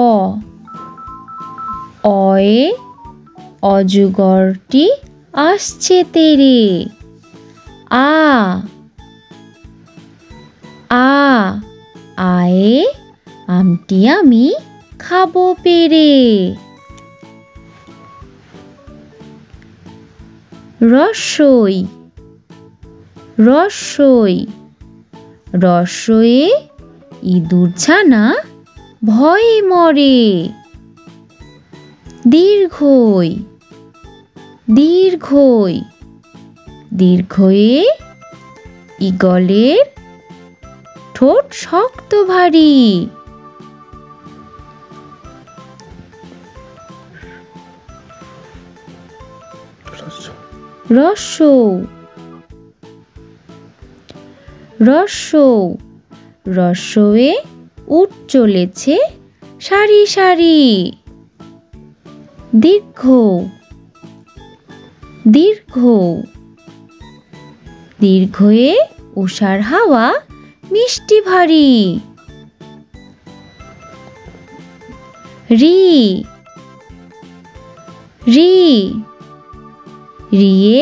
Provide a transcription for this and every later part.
অ অয়ে অজগরটি আসছে তেরে। আ আ আয়ে আমটি আমি খাবো পেরে। রস্বই রস্বই রস্বয়ে ইঁদুর ছানা ভয়ে মরে। দীর্ঘই দীর্ঘই দীর্ঘয়ে ঈগলের ঠোঁট শক্ত ভারী। রস্যৌ রস্যৌ রস্যয়ে উট চলেছে সারি সারি। দীর্ঘ দীর্ঘ দীর্ঘয়ে উষার হাওয়া মিষ্টি ভারী। রি রি রিয়ে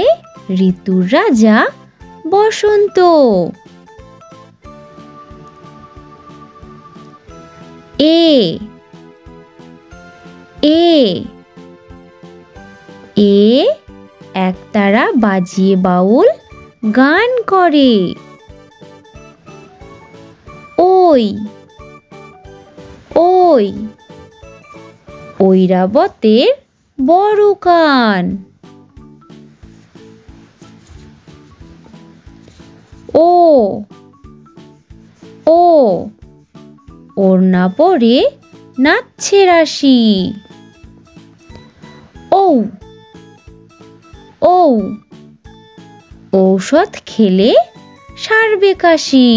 ঋতুর রাজা বসন্ত। এ এ এ একতারা বাজিয়ে বাউল গান করে। ওই ওই ঐরাবতের বড় কান। ও ও ওড়না পরে নাচছে রাশি। ঔ ঔ ঔষধ খেলে সারবে কাশি।